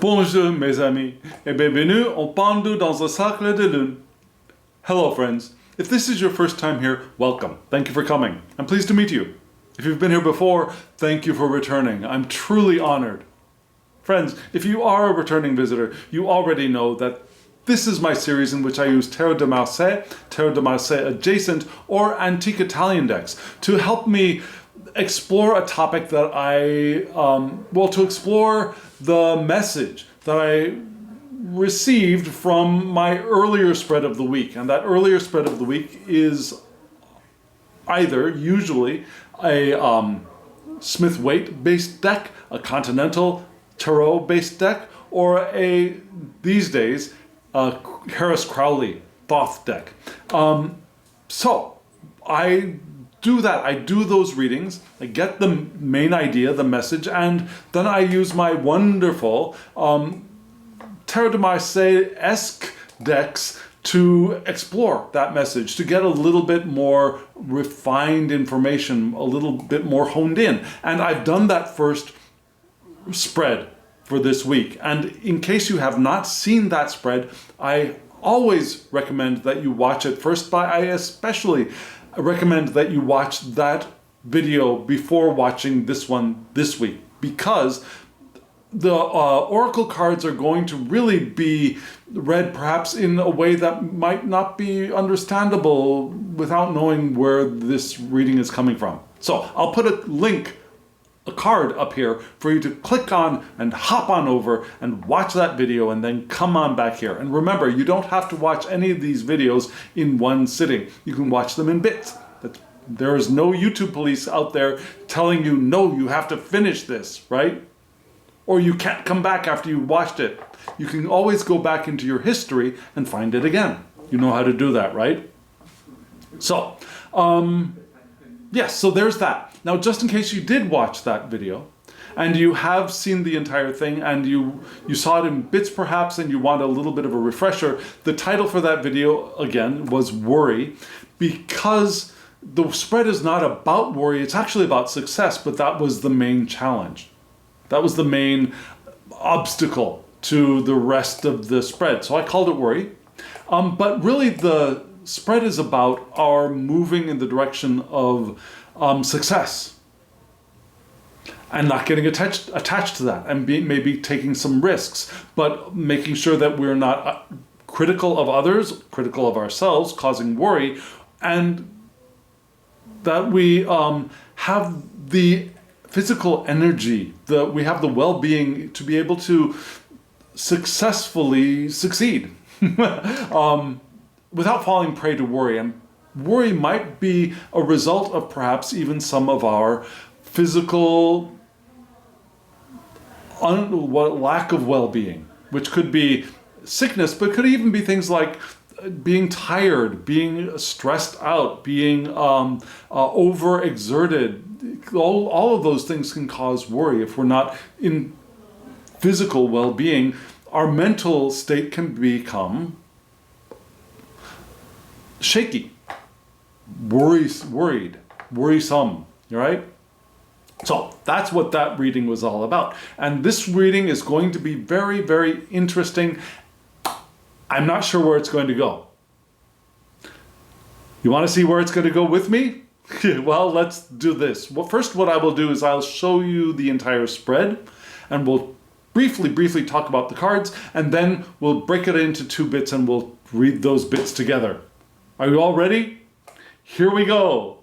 Bonjour mes amis, et bienvenue en Pendu dans le Cercle de Lune. Hello friends, if this is your first time here, welcome. Thank you for coming. I'm pleased to meet you. If you've been here before, thank you for returning. I'm truly honored. Friends, if you are a returning visitor, you already know that this is my series in which I use Cercle de Lune adjacent, or antique Italian decks to help me explore a topic that to explore the message that I received from my earlier spread of the week. And that earlier spread of the week is usually a Smith-Waite based deck, a Continental Tarot based deck, or these days, a Harris Crowley Thoth deck. So I do that. I do those readings. I get the main idea, the message, and then I use my wonderful Cercle de Lune-esque decks to explore that message, to get a little bit more refined information, a little bit more honed in. And I've done that first spread for this week. And in case you have not seen that spread, I always recommend that you watch it first, but I especially recommend that you watch that video before watching this one this week, because the oracle cards are going to really be read perhaps in a way that might not be understandable without knowing where this reading is coming from. So I'll put a card up here for you to click on and hop on over and watch that video and then come on back here. And remember, you don't have to watch any of these videos in one sitting. You can watch them in bits. There is no YouTube police out there telling you, no, you have to finish this, right? Or you can't come back after you watched it. You can always go back into your history and find it again. You know how to do that, right? So, yes, so there's that. Now, just in case you did watch that video, and you have seen the entire thing, and you saw it in bits perhaps, and you want a little bit of a refresher, the title for that video, again, was Worry, because the spread is not about worry, it's actually about success, but that was the main challenge. That was the main obstacle to the rest of the spread. So I called it Worry. But really the spread is about our moving in the direction of success and not getting attached to that, and maybe taking some risks, but making sure that we're not critical of others, critical of ourselves, causing worry, and that we have the physical energy, we have the well-being to be able to successfully succeed without falling prey to worry. And worry might be a result of perhaps even some of our physical lack of well-being, which could be sickness, but could even be things like being tired, being stressed out, being overexerted. All of those things can cause worry. If we're not in physical well-being, our mental state can become shaky, worried, worrisome, right? So that's what that reading was all about. And this reading is going to be very, very interesting. I'm not sure where it's going to go. You want to see where it's going to go with me? Well, let's do this. Well, first what I will do is I'll show you the entire spread, and we'll briefly talk about the cards, and then we'll break it into 2 bits and we'll read those bits together. Are you all ready? Here we go.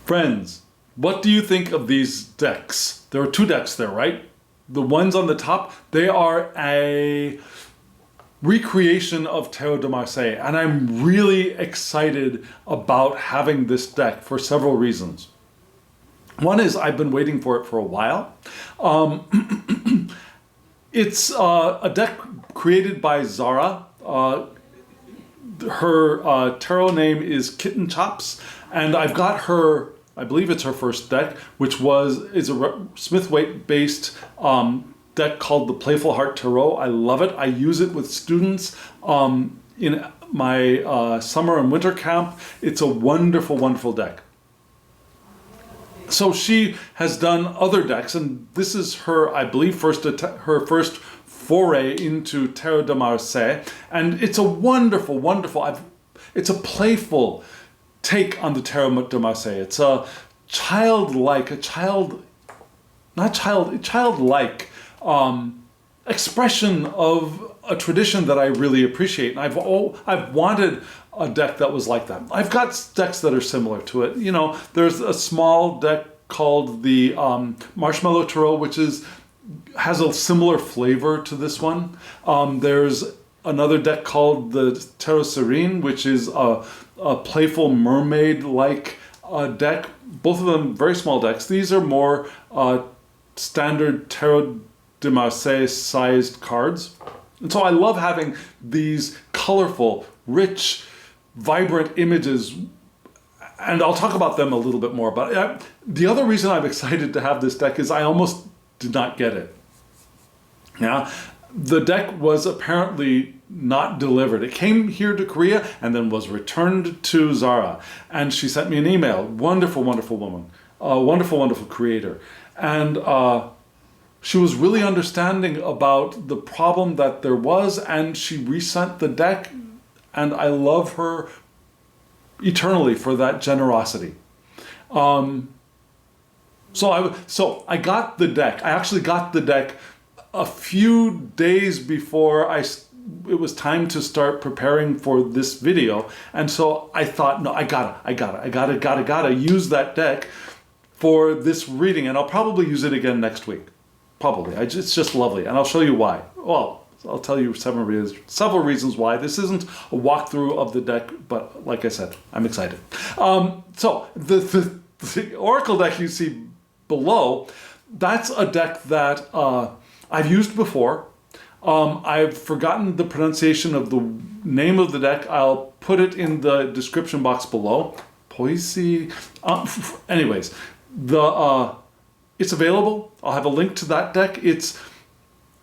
Friends, what do you think of these decks? There are 2 decks there, right? The ones on the top, they are a recreation of Cercle de Lune, and I'm really excited about having this deck for several reasons. One is I've been waiting for it for a while. It's a deck created by Zara. Her tarot name is Kitten Chops, and I've got her, I believe it's her first deck, which is a Smith-Waite based deck called the Playful Heart Tarot. I love it. I use it with students in my summer and winter camp. It's a wonderful, wonderful deck. So she has done other decks, and this is her, I believe, her first foray into Tarot de Marseille, and it's a wonderful, wonderful. It's a playful take on the Tarot de Marseille. It's a childlike, childlike expression of a tradition that I really appreciate, and I've wanted a deck that was like that. I've got decks that are similar to it. You know, there's a small deck called the Marshmallow Tarot, which has a similar flavor to this one. There's another deck called the Tarot Serene, which is a playful mermaid-like deck. Both of them very small decks. These are more standard Tarot de Marseille sized cards. And so I love having these colorful, rich, vibrant images, and I'll talk about them a little bit more. But the other reason I'm excited to have this deck is I almost did not get it. Yeah, the deck was apparently not delivered. It came here to Korea and then was returned to Zara. And she sent me an email. Wonderful, wonderful woman. Wonderful, wonderful creator. And she was really understanding about the problem that there was, and she resent the deck. And I love her eternally for that generosity. So I got the deck. I actually got the deck a few days before it was time to start preparing for this video. And so I thought, no, I gotta use that deck for this reading. And I'll probably use it again next week. Probably. It's just lovely. And I'll show you why. Well, I'll tell you several reasons why. This isn't a walkthrough of the deck, but like I said, I'm excited. So the Oracle deck you see below, that's a deck that I've used before. I've forgotten the pronunciation of the name of the deck. I'll put it in the description box below. Poissy. Anyways, it's available. I'll have a link to that deck. It's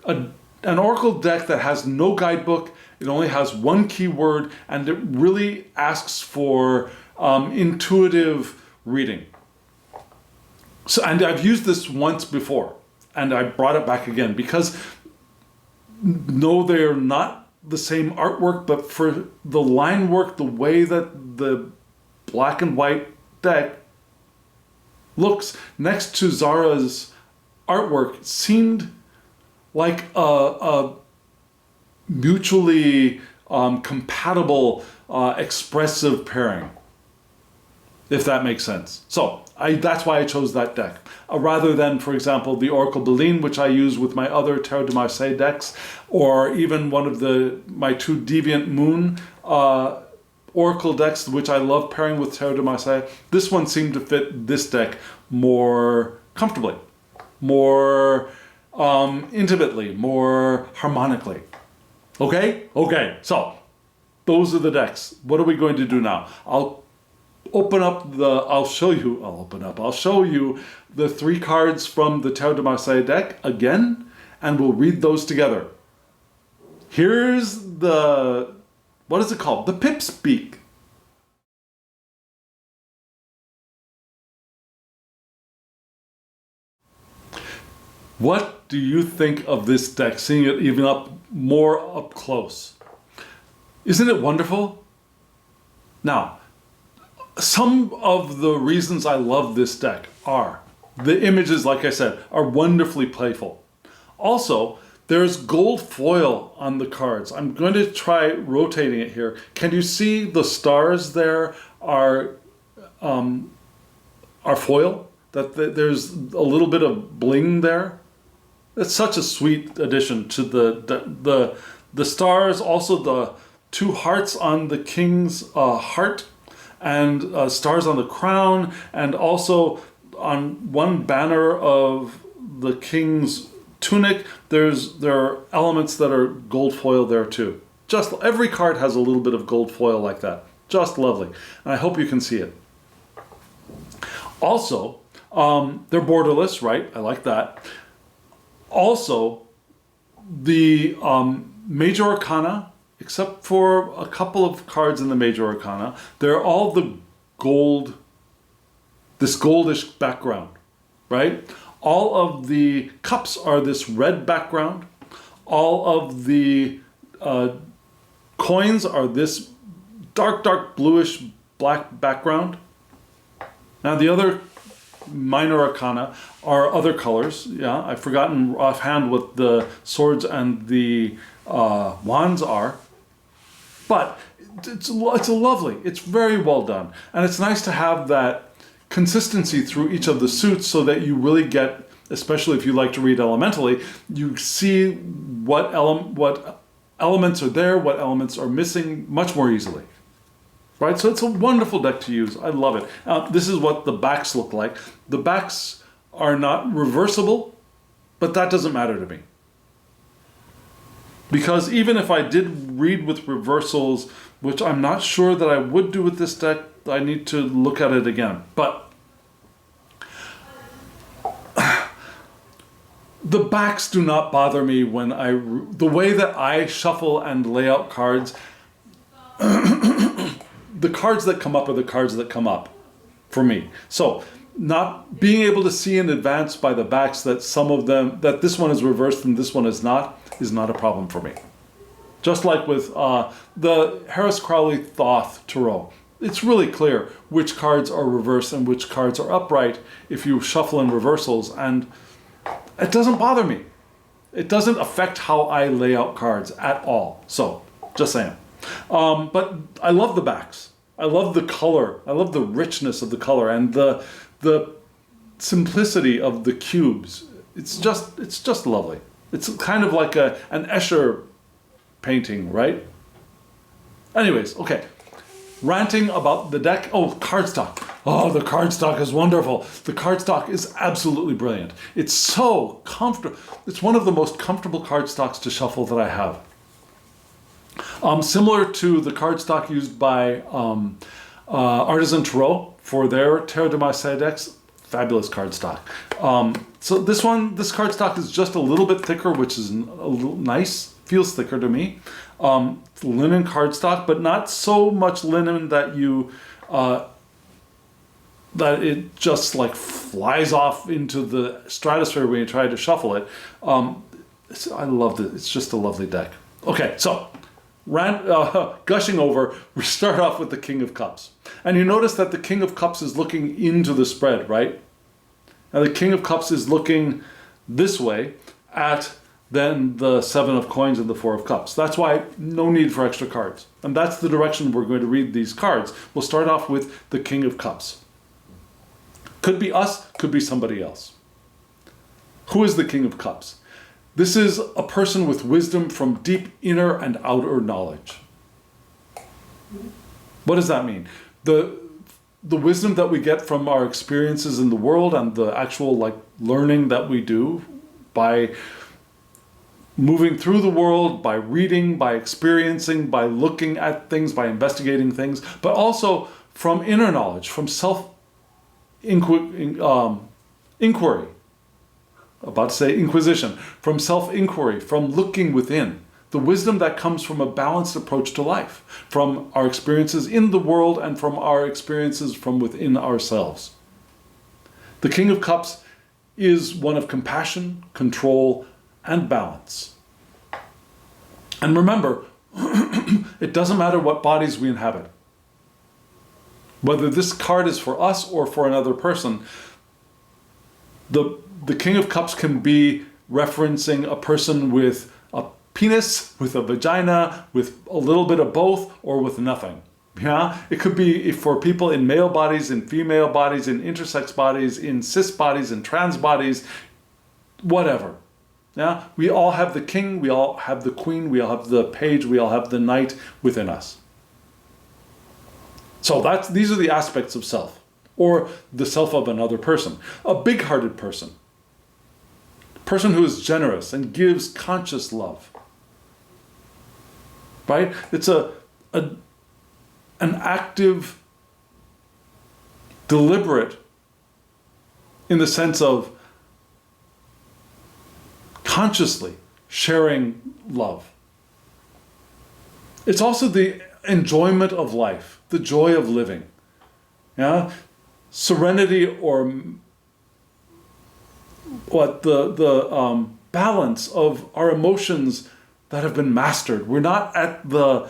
an Oracle deck that has no guidebook. It only has one keyword, and it really asks for intuitive reading. So, and I've used this once before, and I brought it back again because no, they're not the same artwork, but for the line work, the way that the black and white deck looks next to Zara's artwork seemed like a mutually compatible, expressive pairing, if that makes sense. So that's why I chose that deck, rather than, for example, the Cercle de Lune, which I use with my other Tarot de Marseille decks, or even one of my two Deviant Moon Oracle decks, which I love pairing with Tarot de Marseille. This one seemed to fit this deck more comfortably, more intimately, more harmonically. Okay? Okay, so those are the decks. What are we going to do now? I'll show you the 3 cards from the Tarot de Marseille deck again, and we'll read those together. Here's what is it called? The Pip's Beak. What do you think of this deck, seeing it even more up close? Isn't it wonderful? Now, some of the reasons I love this deck are the images, like I said, are wonderfully playful. Also, there's gold foil on the cards. I'm going to try rotating it here. Can you see the stars there are foil? There's a little bit of bling there. It's such a sweet addition to the stars. Also, the 2 hearts on the king's heart, and stars on the crown, and also on one banner of the king's tunic, there are elements that are gold foil there too. Just every card has a little bit of gold foil like that. Just lovely, and I hope you can see it. Also, they're borderless, right? I like that. Also, the Major Arcana, except for a couple of cards in the Major Arcana, they're all the gold this goldish background, right? All of the cups are this red background. All of the coins are this dark bluish black background. Now the other minor arcana are other colors. Yeah, I've forgotten offhand what the swords and the wands are, but it's lovely. It's very well done, and it's nice to have that consistency through each of the suits, so that you really get, especially if you like to read elementally, you see what elements are there, what elements are missing much more easily. Right, so it's a wonderful deck to use. I love it. This is what the backs look like. The backs are not reversible, but that doesn't matter to me. Because even if I did read with reversals, which I'm not sure that I would do with this deck, I need to look at it again. But the backs do not bother me when the way that I shuffle and lay out cards. The cards that come up are the cards that come up for me. So not being able to see in advance by the backs that some of them, that this one is reversed and this one is not a problem for me. Just like with the Harris Crowley Thoth Tarot. It's really clear which cards are reversed and which cards are upright if you shuffle in reversals, and it doesn't bother me. It doesn't affect how I lay out cards at all. So, just saying. But I love the backs. I love the color. I love the richness of the color and the simplicity of the cubes. It's just lovely. It's kind of like an Escher painting, right? Anyways, okay. Ranting about the deck. Oh, cardstock. Oh, the cardstock is wonderful. The cardstock is absolutely brilliant. It's so comfortable. It's one of the most comfortable cardstocks to shuffle that I have. Similar to the cardstock used by Artisan Tarot for their Terre de Marseille decks, fabulous cardstock. So this cardstock is just a little bit thicker, which is a little nice, feels thicker to me. Linen cardstock, but not so much linen that that it just like flies off into the stratosphere when you try to shuffle it. I loved it. It's just a lovely deck. Okay, so gushing over, we start off with the King of Cups. And you notice that the King of Cups is looking into the spread, right? And the King of Cups is looking this way at then the Seven of Coins and the Four of Cups. That's why no need for extra cards. And that's the direction we're going to read these cards. We'll start off with the King of Cups. Could be us, could be somebody else. Who is the King of Cups? This is a person with wisdom from deep inner and outer knowledge. What does that mean? The wisdom that we get from our experiences in the world and the actual learning that we do by moving through the world, by reading, by experiencing, by looking at things, by investigating things, but also from inner knowledge, from inquiry. About to say inquisition, from self-inquiry, from looking within. The wisdom that comes from a balanced approach to life, from our experiences in the world and from our experiences from within ourselves. The King of Cups is one of compassion, control, and balance. And remember, it doesn't matter what bodies we inhabit. Whether this card is for us or for another person, the King of Cups can be referencing a person with a penis, with a vagina, with a little bit of both, or with nothing. Yeah, it could be for people in male bodies, in female bodies, in intersex bodies, in cis bodies, in trans bodies, whatever. Yeah, we all have the king, we all have the queen, we all have the page, we all have the knight within us. So these are the aspects of self, or the self of another person. A big-hearted person. Person who is generous and gives conscious love. Right? It's an active, deliberate, in the sense of consciously sharing love. It's also the enjoyment of life, the joy of living. Yeah? serenity or the balance of our emotions that have been mastered. We're not at the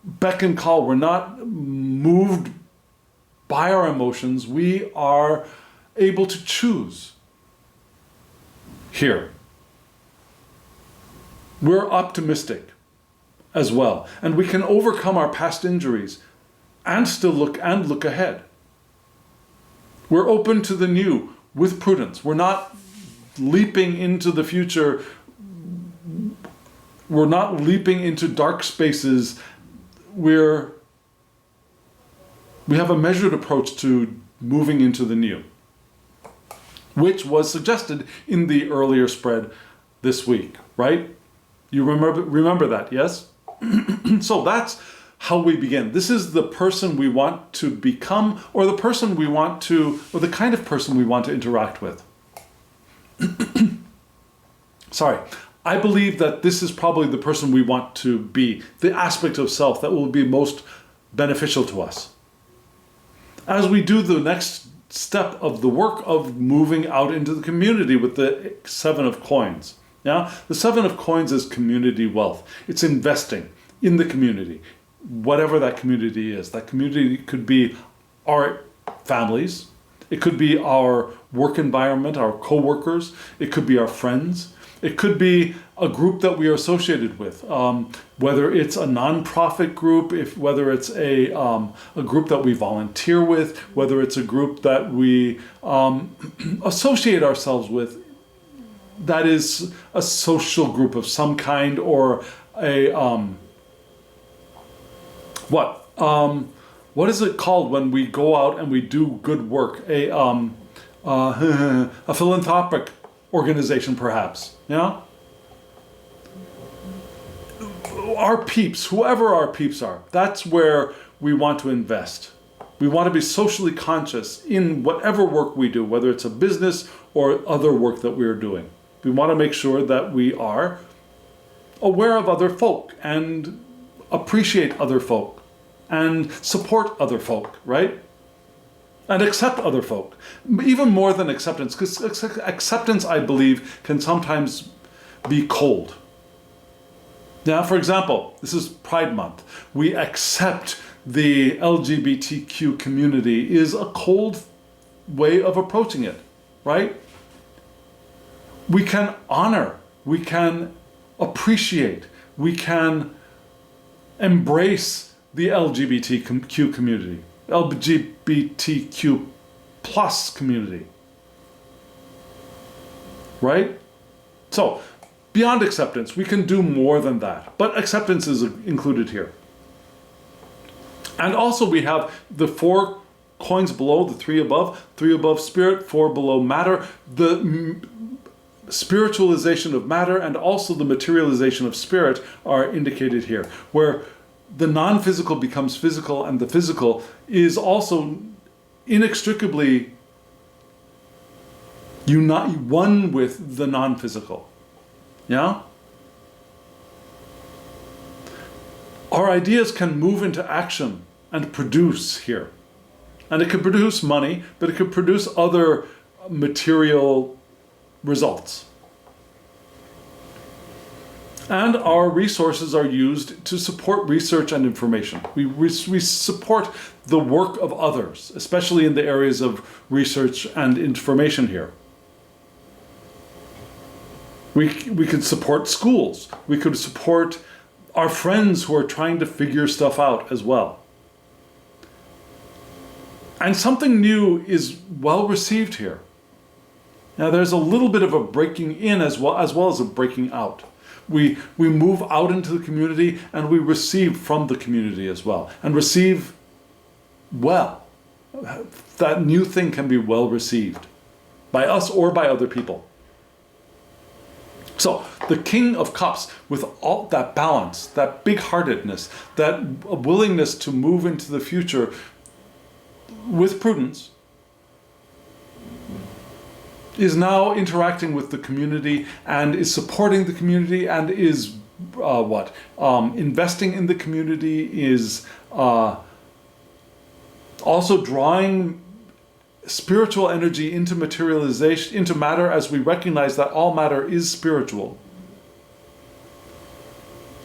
beck and call. We're not moved by our emotions. We are able to choose here. We're optimistic as well, and we can overcome our past injuries and still look ahead. We're open to the new with prudence. We're not leaping into the future. We're not leaping into dark spaces. We have a measured approach to moving into the new, which was suggested in the earlier spread this week, right? You remember that, yes? So that's how we begin. This is the person we want to become, or the person we want to, or the kind of person we want to interact with. Sorry. I believe that this is probably the person we want to be, the aspect of self that will be most beneficial to us. As we do the next step of the work of moving out into the community with the 7 of coins. Yeah? The 7 of coins is community wealth. It's investing in the community, whatever that community is. That community could be our families. It could be our work environment, our co-workers. It could be our friends. It could be a group that we are associated with, whether it's a nonprofit group, whether it's a group that we volunteer with, whether it's a group that we associate ourselves with, that is a social group of some kind, or a what is it called when we go out and we do good work? A philanthropic organization, perhaps. Yeah? Our peeps, whoever our peeps are, that's where we want to invest. We want to be socially conscious in whatever work we do, whether it's a business or other work that we are doing. We want to make sure that we are aware of other folk and appreciate other folk and support other folk, right? And accept other folk. Even more than acceptance, because acceptance, I believe, can sometimes be cold. Now, for example, this is Pride Month. We accept the LGBTQ community is a cold way of approaching it, right? We can honor, we can appreciate, we can embrace the LGBTQ community. LGBTQ plus community. Right? So, beyond acceptance, we can do more than that. But acceptance is included here. And also we have the 4 coins below, the 3 above spirit, 4 below matter, the spiritualization of matter and also the materialization of spirit are indicated here, where the non-physical becomes physical, and the physical is also inextricably one with the non-physical. Yeah? Our ideas can move into action and produce here. And it could produce money, but it could produce other material results. And our resources are used to support research and information. We support the work of others, especially in the areas of research and information here. We could support schools. We could support our friends who are trying to figure stuff out as well. And something new is well received here. Now there's a little bit of a breaking in as well as a breaking out. We move out into the community and we receive from the community as well. And receive well. That new thing can be well received by us or by other people. So the King of Cups, with all that balance, that big-heartedness, that willingness to move into the future with prudence, is now interacting with the community and is supporting the community and is investing in the community, is also drawing spiritual energy into materialization, into matter, as we recognize that all matter is spiritual.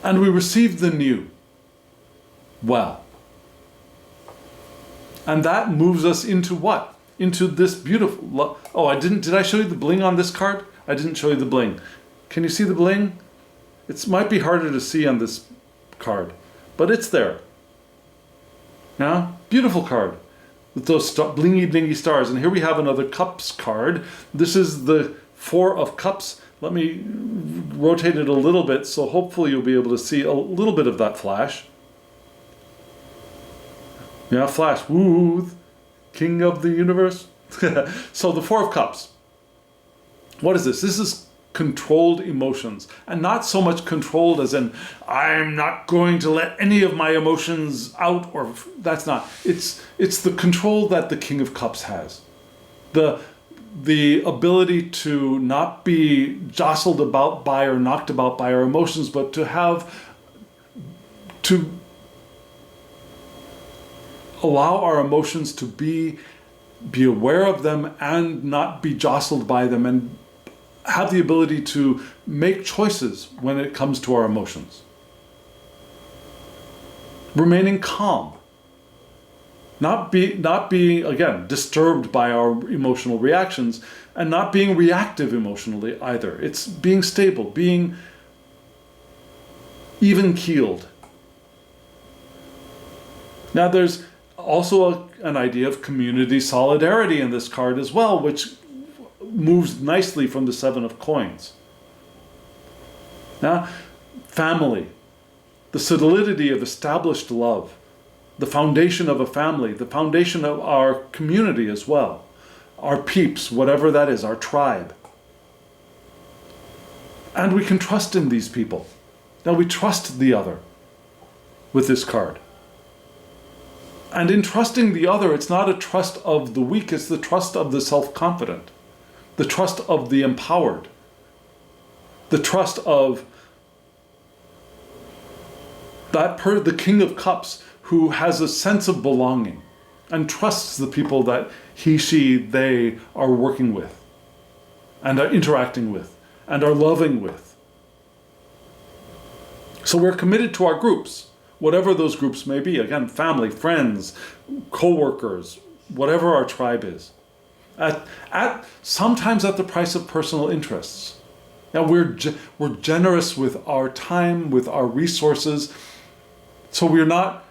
And we receive the new. Well. And that moves us into what? Into this beautiful... did I show you the bling on this card? I didn't show you the bling. Can you see the bling? It might be harder to see on this card, but it's there. Yeah? Beautiful card. With those blingy, blingy stars. And here we have another cups card. This is the 4 of cups. Let me rotate it a little bit, so hopefully you'll be able to see a little bit of that flash. Yeah, flash. Woo! King of the universe. So the 4 of cups. What is this? This is controlled emotions. And not so much controlled as in, I'm not going to let any of my emotions out, or that's not. It's the control that the King of Cups has. The ability to not be jostled about by or knocked about by our emotions, but to allow our emotions to be aware of them and not be jostled by them, and have the ability to make choices when it comes to our emotions. Remaining calm. Not being, again, disturbed by our emotional reactions, and not being reactive emotionally either. It's being stable, being even-keeled. Now there's also an idea of community solidarity in this card as well, which moves nicely from the 7 of coins. Now, family, the solidity of established love, the foundation of a family, the foundation of our community as well, our peeps, whatever that is, our tribe. And we can trust in these people. Now we trust the other with this card. And in trusting the other, it's not a trust of the weak, it's the trust of the self-confident, the trust of the empowered, the trust of the King of Cups, who has a sense of belonging and trusts the people that he, she, they are working with and are interacting with and are loving with. So we're committed to our groups, whatever those groups may be. Again, family, friends, co-workers, whatever our tribe is. Sometimes at the price of personal interests. Now we're generous with our time, with our resources. So we're not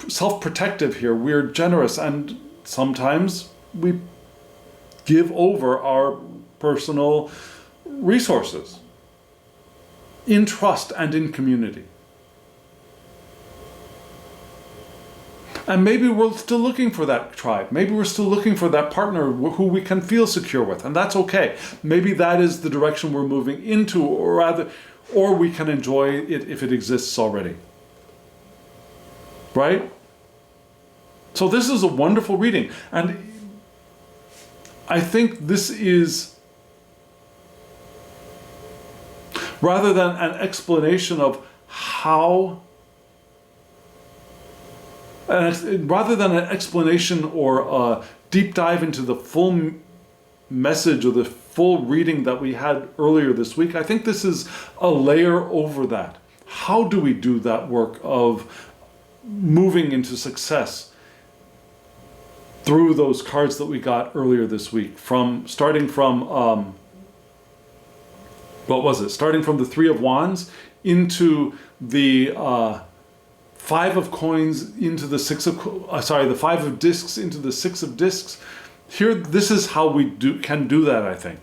self-protective here. We're generous, and sometimes we give over our personal resources in trust and in community. And maybe we're still looking for that tribe. Maybe we're still looking for that partner who we can feel secure with, and that's okay. Maybe that is the direction we're moving into, or we can enjoy it if it exists already. Right? So this is a wonderful reading, and I think this is, rather than an explanation of how, rather than an explanation or a deep dive into the full message or the full reading that we had earlier this week, I think this is a layer over that. How do we do that work of moving into success through those cards that we got earlier this week, starting from the 3 of Wands into the 5 of coins into the 5 of discs into the 6 of discs. Here, this is how we can do that, I think,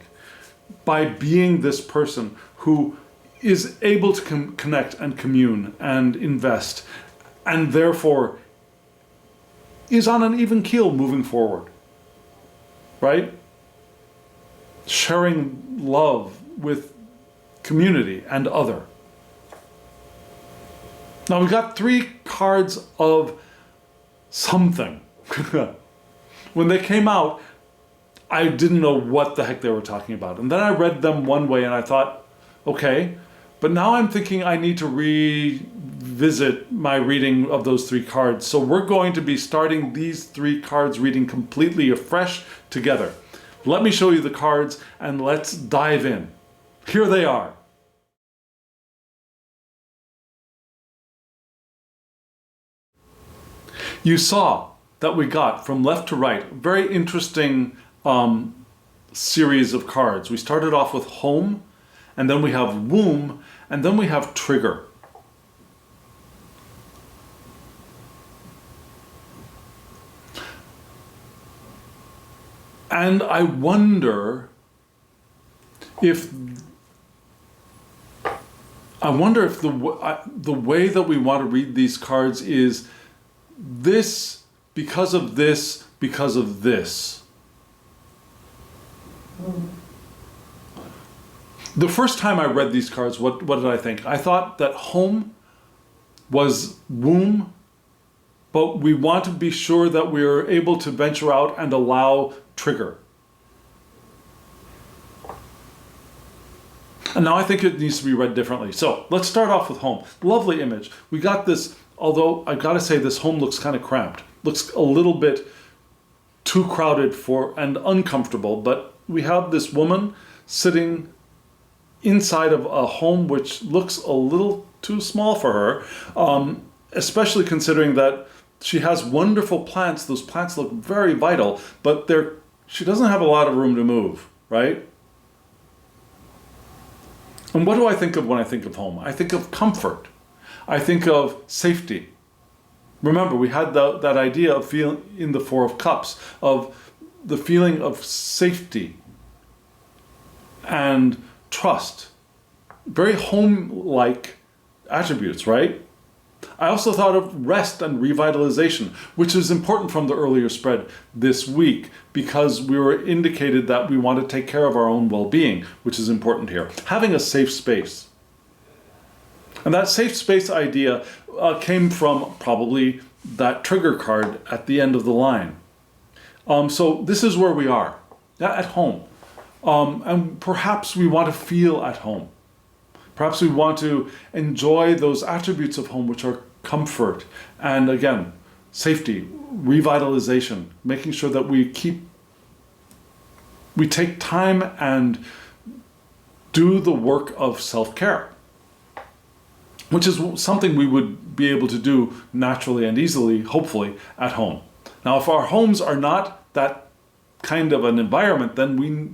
by being this person who is able to connect and commune and invest, and therefore is on an even keel moving forward, right? Sharing love with community and other. Now we've got 3 cards of something. When they came out, I didn't know what the heck they were talking about. And then I read them one way and I thought, okay, but now I'm thinking I need to revisit my reading of those 3 cards. So we're going to be starting these 3 cards reading completely afresh together. Let me show you the cards and let's dive in. Here they are. You saw that we got from left to right, a very interesting series of cards. We started off with home, and then we have womb, and then we have trigger. And I wonder if the way that we want to read these cards is this, because of this, because of this. The first time I read these cards, what did I think? I thought that home was womb, but we want to be sure that we're able to venture out and allow trigger. And now I think it needs to be read differently. So let's start off with home. Lovely image. We got this, although I've got to say this home looks kind of cramped. Looks a little bit too crowded and uncomfortable, but we have this woman sitting inside of a home which looks a little too small for her, especially considering that she has wonderful plants. Those plants look very vital, but she doesn't have a lot of room to move, right? And what do I think of when I think of home? I think of comfort. I think of safety. Remember, we had that idea of feeling in the 4 of Cups, of the feeling of safety and trust. Very home-like attributes, right? I also thought of rest and revitalization, which is important from the earlier spread this week because we were indicated that we want to take care of our own well-being, which is important here. Having a safe space. And that safe space idea came from probably that trigger card at the end of the line. So this is where we are, at home. And perhaps we want to feel at home. Perhaps we want to enjoy those attributes of home, which are comfort and, again, safety, revitalization, making sure that we take time and do the work of self-care, which is something we would be able to do naturally and easily, hopefully, at home. Now, if our homes are not that kind of an environment, then we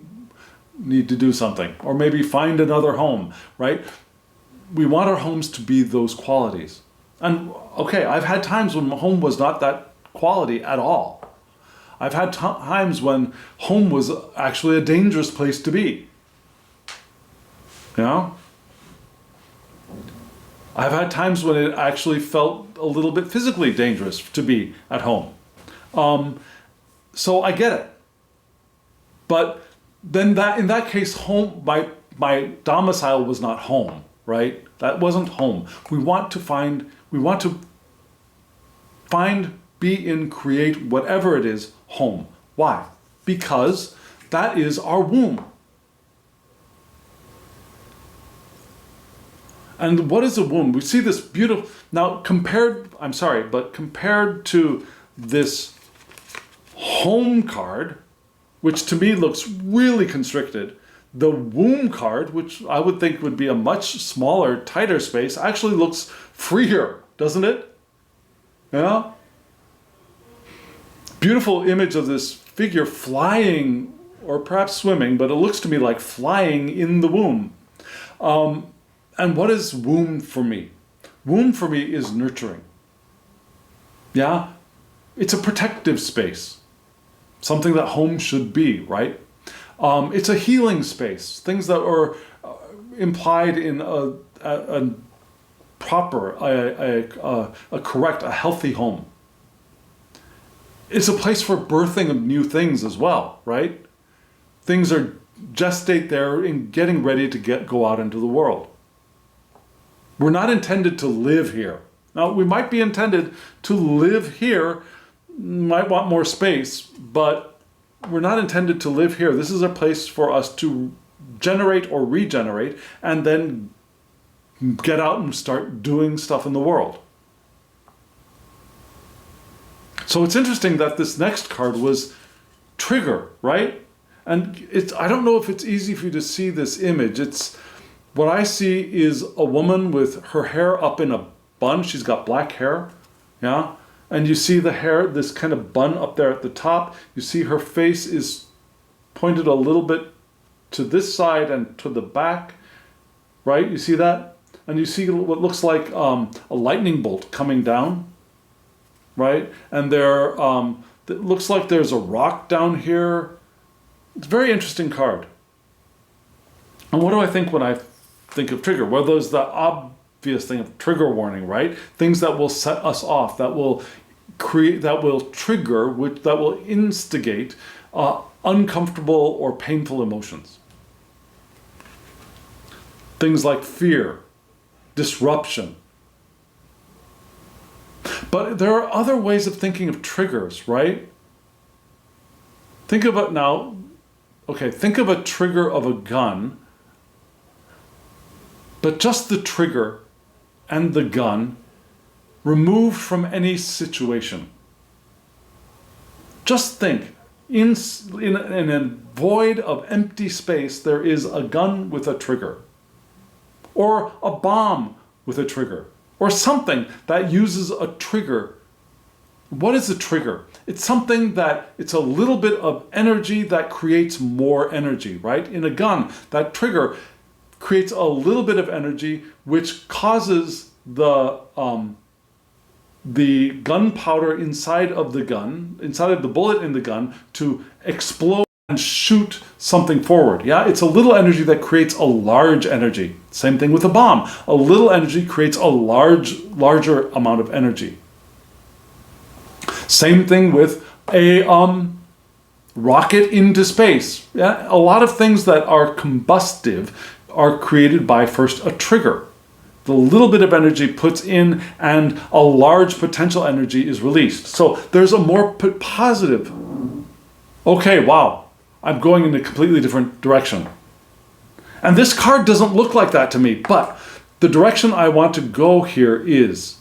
need to do something, or maybe find another home, right? We want our homes to be those qualities. And okay, I've had times when home was not that quality at all. I've had times when home was actually a dangerous place to be. You know? I've had times when it actually felt a little bit physically dangerous to be at home. So I get it. But then in that case, home, my domicile was not home, right? That wasn't home. We want to find, be in, create, whatever it is, home. Why? Because that is our womb. And what is a womb? We see this beautiful, now compared to this home card, which to me looks really constricted, the womb card, which I would think would be a much smaller, tighter space, actually looks freer, doesn't it? Yeah? Beautiful image of this figure flying, or perhaps swimming, but it looks to me like flying in the womb. And what is womb for me? Womb for me is nurturing. Yeah? It's a protective space. Something that home should be, right? It's a healing space. Things that are implied in a proper, a correct, a healthy home. It's a place for birthing of new things as well, right? Things are gestate there in getting ready to go out into the world. We're not intended to live here. Now, we might be intended to live here, might want more space, but we're not intended to live here. This is a place for us to generate or regenerate and then get out and start doing stuff in the world. So it's interesting that this next card was trigger, right? And I don't know if it's easy for you to see this image. What I see is a woman with her hair up in a bun. She's got black hair, yeah? And you see the hair, this kind of bun up there at the top. You see her face is pointed a little bit to this side and to the back, right? You see that? And you see what looks like a lightning bolt coming down, right? And it looks like there's a rock down here. It's a very interesting card. And what do I think when I think of trigger? Well, there's the obvious thing of trigger warning, right? Things that will set us off, that will create, that will trigger, that will instigate uncomfortable or painful emotions. Things like fear, disruption. But there are other ways of thinking of triggers, right? Think of it now. Okay, think of a trigger of a gun, but just the trigger and the gun removed from any situation. Just think, in a void of empty space, there is a gun with a trigger, or a bomb with a trigger, or something that uses a trigger. What is a trigger? It's something that, it's a little bit of energy that creates more energy, right? In a gun, that trigger creates a little bit of energy which causes the gunpowder inside of the bullet in the gun to explode and shoot something forward. Yeah, it's a little energy that creates a large energy. Same thing with a bomb. A little energy creates a larger amount of energy. Same thing with a rocket into space. Yeah? A lot of things that are combustive are created by first a trigger. The little bit of energy puts in and a large potential energy is released. So there's a more positive, okay, wow, I'm going in a completely different direction. And this card doesn't look like that to me, but the direction I want to go here is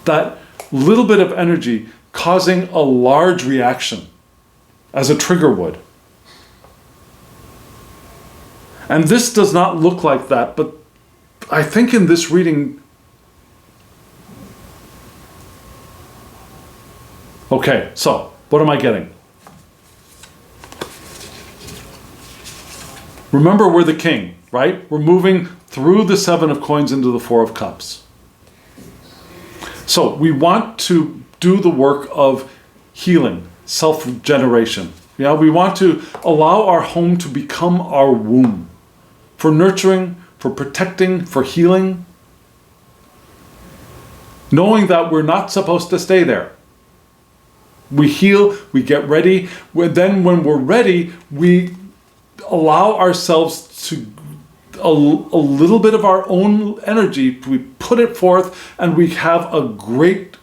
that little bit of energy causing a large reaction, as a trigger would. And this does not look like that, but I think in this reading, okay, so what am I getting? Remember, we're the king, right? We're moving through the 7 of coins into the 4 of cups. So we want to do the work of healing, self-generation. Yeah, we want to allow our home to become our womb for nurturing, for protecting, for healing, knowing that we're not supposed to stay there. We heal, we get ready. Then when we're ready, we allow ourselves to a little bit of our own energy, we put it forth, and we have a great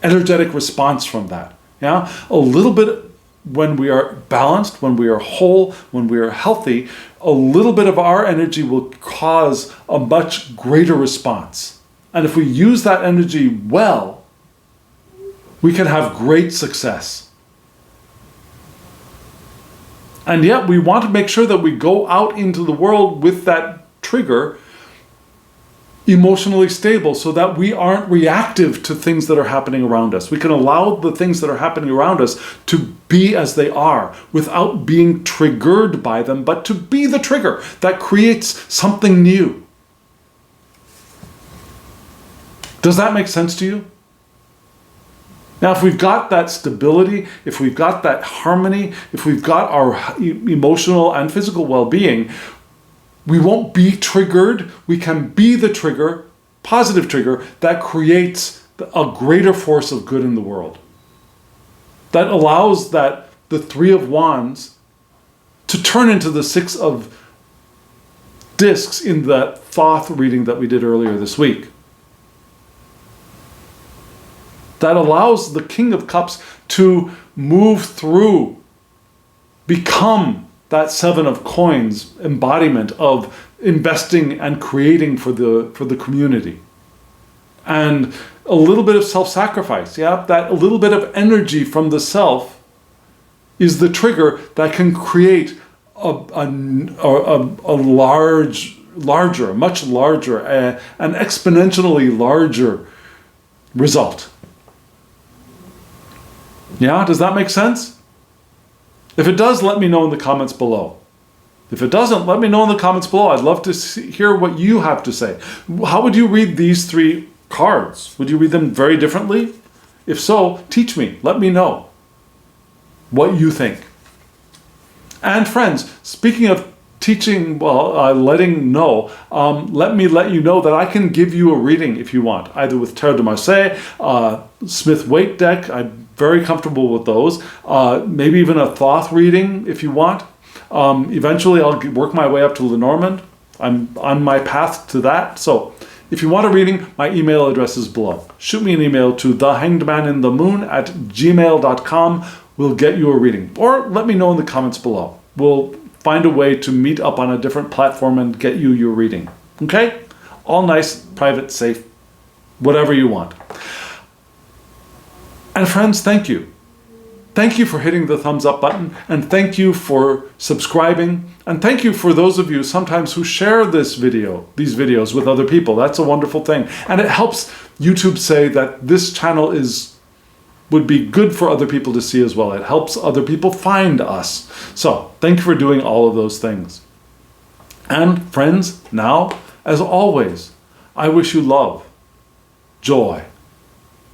energetic response from that. Yeah, a little bit when we are balanced, when we are whole, when we are healthy, a little bit of our energy will cause a much greater response. And if we use that energy well, we can have great success. And yet we want to make sure that we go out into the world with that trigger emotionally stable so that we aren't reactive to things that are happening around us. We can allow the things that are happening around us to be as they are without being triggered by them, but to be the trigger that creates something new. Does that make sense to you? Now, if we've got that stability, if we've got that harmony, if we've got our emotional and physical well-being, we won't be triggered. We can be the trigger, positive trigger, that creates a greater force of good in the world. That allows the 3 of Wands to turn into the 6 of Discs in that Thoth reading that we did earlier this week. That allows the King of Cups to move through, become that 7 of coins embodiment of investing and creating for the community. And a little bit of self-sacrifice, yeah, that a little bit of energy from the self is the trigger that can create a much larger, an exponentially larger result. Yeah, does that make sense? If it does, let me know in the comments below. If it doesn't, let me know in the comments below. I'd love to hear what you have to say. How would you read these 3 cards? Would you read them very differently? If so, teach me. Let me know what you think. And friends, speaking of teaching, letting know, let me let you know that I can give you a reading if you want, either with Tarot de Marseille, Smith-Waite deck. I'm very comfortable with those. Maybe even a Thoth reading if you want. Eventually I'll work my way up to Lenormand. I'm on my path to that. So if you want a reading, my email address is below. Shoot me an email to thehangedmaninthemoon@gmail.com. We'll get you a reading. Or let me know in the comments below. We'll find a way to meet up on a different platform and get you your reading. Okay? All nice, private, safe, whatever you want. And friends, thank you. Thank you for hitting the thumbs up button, and thank you for subscribing, and thank you for those of you sometimes who share these videos with other people. That's a wonderful thing. And it helps YouTube say that this channel would be good for other people to see as well. It helps other people find us. So thank you for doing all of those things. And friends, now, as always, I wish you love, joy,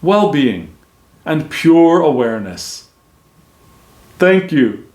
well-being, and pure awareness. Thank you.